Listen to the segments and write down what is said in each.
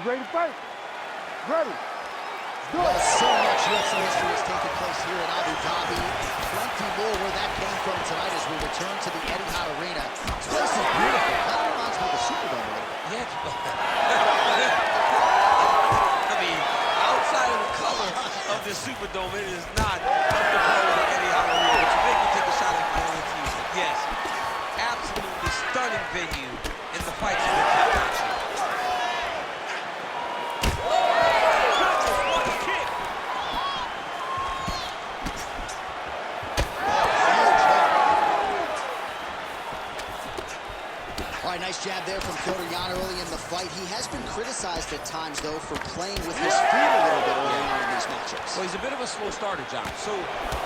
Ready to fight? Ready. Well, so much UFC history has taken place here in Abu Dhabi. Plenty more where that came from tonight as we return to the Etihad Arena. This place is beautiful. Kind of reminds me of the Superdome a little bit. Yeah. I mean, outside of the color of the Superdome, it is not up to par with the Etihad Arena. But you make me take a shot at my own team. Yes, absolutely stunning venue, and the fights have been top-notch. Nice jab there from Petr Yan early in the fight. He has been criticized at times, though, for playing with his feet a little bit early on in these matchups. Well, he's a bit of a slow starter, John. So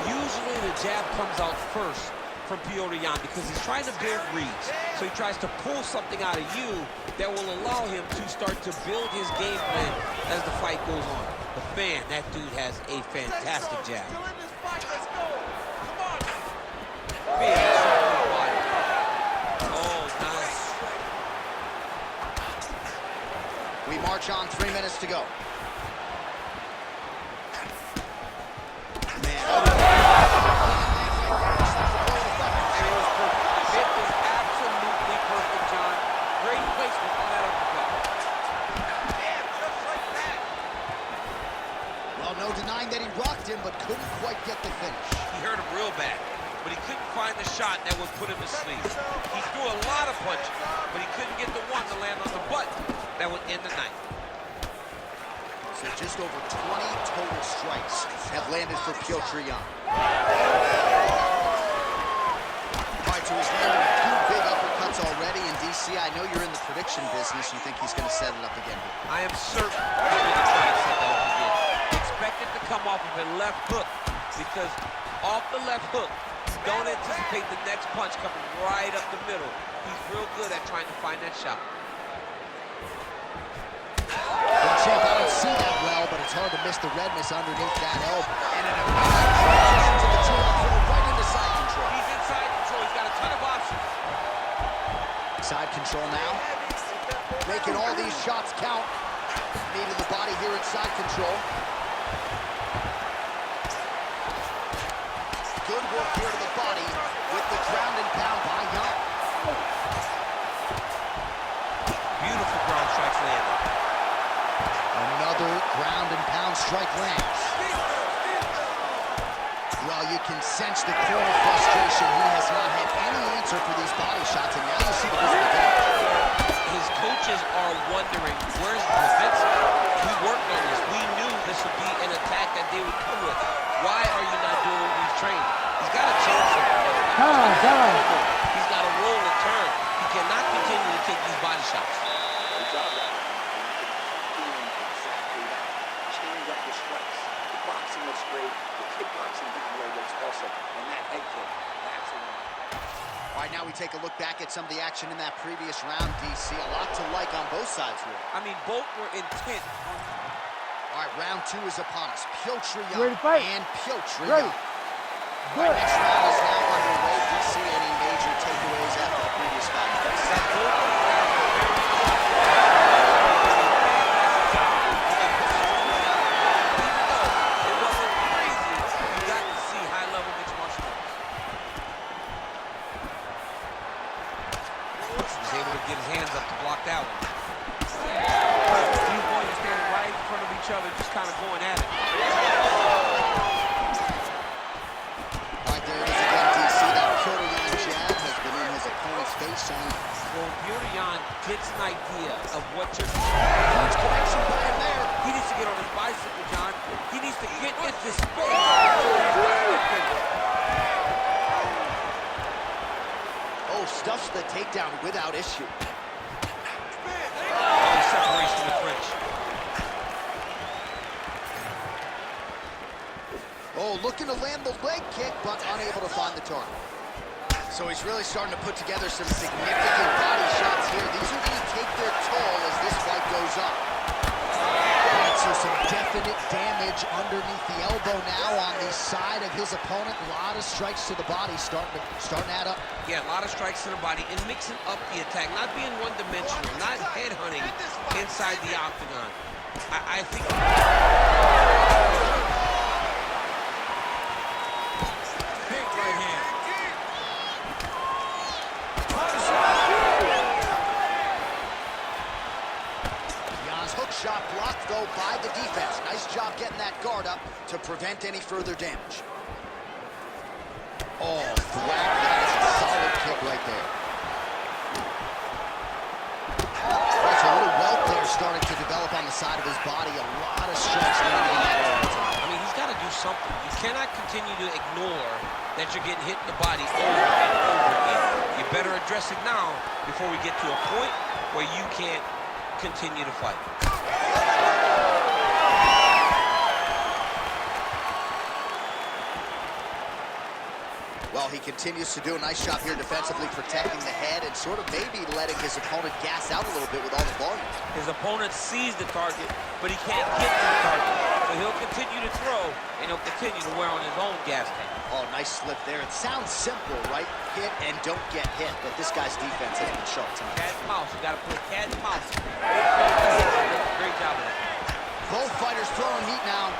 usually the jab comes out first from Petr Yan because he's trying to build reads. So he tries to pull something out of you that will allow him to start to build his game plan as the fight goes on. But man, that dude has a fantastic jab. We march on, 3 minutes to go. Man, it was perfect. It was absolutely perfect, John. Great placement on that uppercut. Well, no denying that he rocked him, but couldn't quite get the finish. He hurt him real bad, but he couldn't find the shot that would put him to sleep. He threw a lot of punches, but he couldn't get the one to land on the butt that would end the night. So just over 20 total strikes have landed for Petr Yan. Right, so he's landed 2 big uppercuts already. And DC, I know you're in the prediction business. You think he's going to set it up again here? I am certain he's going to try and set that up again. Expect it to come off of a left hook, because off the left hook, don't anticipate the next punch coming right up the middle. He's real good at trying to find that shot. Well, Champ, I don't see that well, but it's hard to miss the redness underneath that elbow. And an amazing transition to the two-up throw right into side control. He's in side control. He's got a ton of options. Side control now. Making all these shots count. Knee to the body here in side control. Good work here to the body with the ground and pound by Yan. Beautiful ground strikes landed. Another ground and pound strike lands. Well, you can sense the corner frustration. He has not had any answer for these body shots, and now you see the damage. His coaches are wondering, where's the defense? We worked on this. We knew this would be an attack that they would come with. Why are you not doing what we've trained? He's got to change something. He's got to roll and turn. He cannot continue to take these body shots. All right, now we take a look back at some of the action in that previous round, DC. A lot to like on both sides here. I mean, both were intent. All right, round 2 is upon us. Petr Yan Ready to fight? and Petr Ready. Yan. All right, next round is now underway. DC, any major takeaways after the previous 5 minutes? Get his hands up to block that one. These boys are standing right in front of each other, just kind of going at it. All right, there it is again, DC. That Petr Yan jab has been in his opponent's face, Johnny. Well, Petr Yan gets an idea of what you're... Huge connection by him there. He needs to get on his bicycle, John. He needs to get into space. Oh, stuffs the takedown without issue. Oh, separation in the French. Oh, looking to land the leg kick, but unable to find the target. So he's really starting to put together some significant body shots here. These are going to take their toll as this fight goes on. All right, so some definite damage underneath the elbow now on the side of his opponent. A lot of strikes to the body starting to add up. Yeah, a lot of strikes to the body and mixing up the attack, not being one-dimensional, not headhunting inside the octagon. I think... Big right hand. Jan's hook shot blocked, though, by the defense. Nice job getting that guard up to prevent any further damage. Oh, thwack, that is a solid kick right there. There's a little welt there starting to develop on the side of his body. A lot of stretch landing in that area tonight. I mean, he's got to do something. You cannot continue to ignore that you're getting hit in the body over and over again. You better address it now before we get to a point where you can't continue to fight. Well, he continues to do a nice job here defensively, protecting the head and sort of maybe letting his opponent gas out a little bit with all the volume. His opponent sees the target, but he can't get to the target. So he'll continue to throw, and he'll continue to wear on his own gas tank. Oh, nice slip there. It sounds simple, right? Hit and don't get hit, but this guy's defense has been sharp tonight. Cat and mouse. You got to play cat and mouse. Great job of that. Both fighters throwing heat now.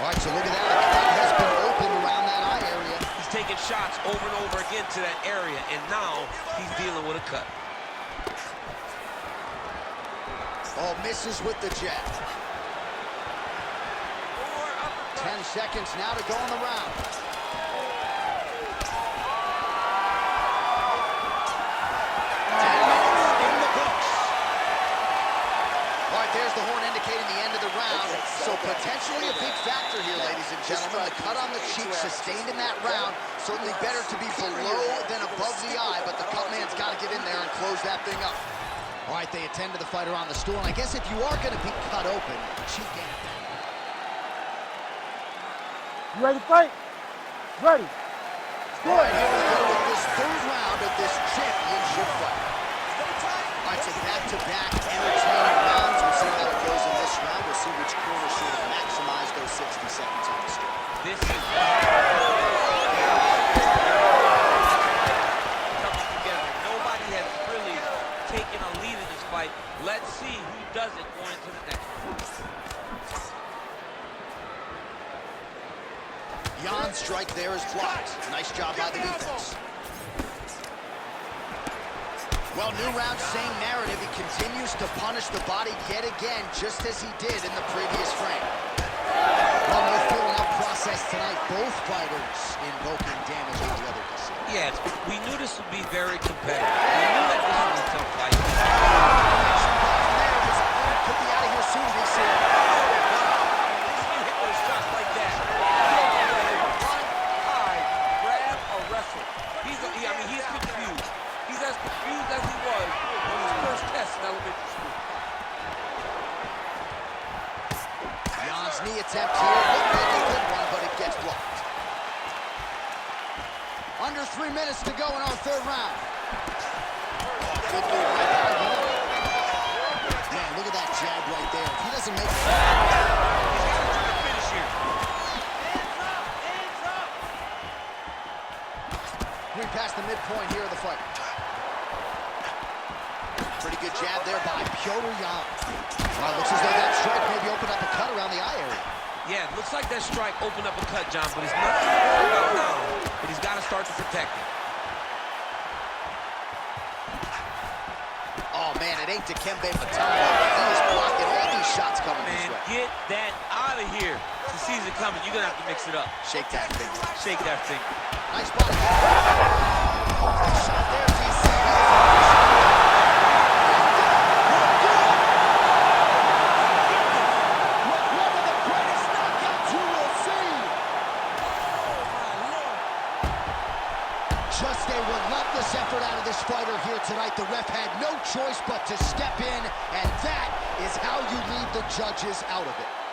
All right, so look at that. A cut has been opened around that eye area. He's taking shots over and over again to that area, and now he's dealing with a cut. Oh, misses with the jab. 10 seconds now to go in the round. 10 minutes in the books. All right, there's the horn indicating the end of the round. So potentially a big factor here, ladies and gentlemen. The cut on the cheek sustained in that round. Certainly better to be below than above the eye, but the cut man's got to get in there and close that thing up. All right, they attend to the fighter on the stool. And I guess if you are going to be cut open, cheek ain't bad. You ready to fight? Ready. All right, here we go with this third round of this championship fight. All right, so back-to-back entertaining rounds. We'll see how it goes in this round. We'll see which corner sort of maximize those 60 seconds on the street. This is coming together. Nobody has really taken a lead in this fight. Let's see who does it going into the next one. Jan's strike there is blocked. Nice job by the defense. Well, new round, same narrative. He continues to punish the body yet again, just as he did in the previous frame. Well, no filling up process tonight. Both fighters invoking damage on the other decision. Yes, we knew this would be very competitive. We knew that this was a tough fight. His opponent could be out of here soon, they say. He's been hit with a shot like that. He's confused. He's as confused as he was on his first test in elementary school. Jan's knee attempt here. Looked like a good one, but it gets blocked. Under 3 minutes to go in our third round. Good move right by him. Man, look at that jab right there. If he doesn't make it. He's got to try to finish here. We're past the midpoint here of the fight. Pretty good jab there by Piotr Jan. Looks as though that strike maybe opened up a cut around the eye area. Yeah, looks like that strike opened up a cut, John, but it's nothing to worry about now. But he's got to start to protect it. Oh, man, it ain't Dikembe Mutombo. He is blocking all these shots coming this way. Get that out of here. The season coming, you're going to have to mix it up. Shake that finger. Shake that finger. Nice body. Shot there, DC. ruthless effort out of this fighter here tonight. The ref had no choice but to step in, and that is how you leave the judges out of it.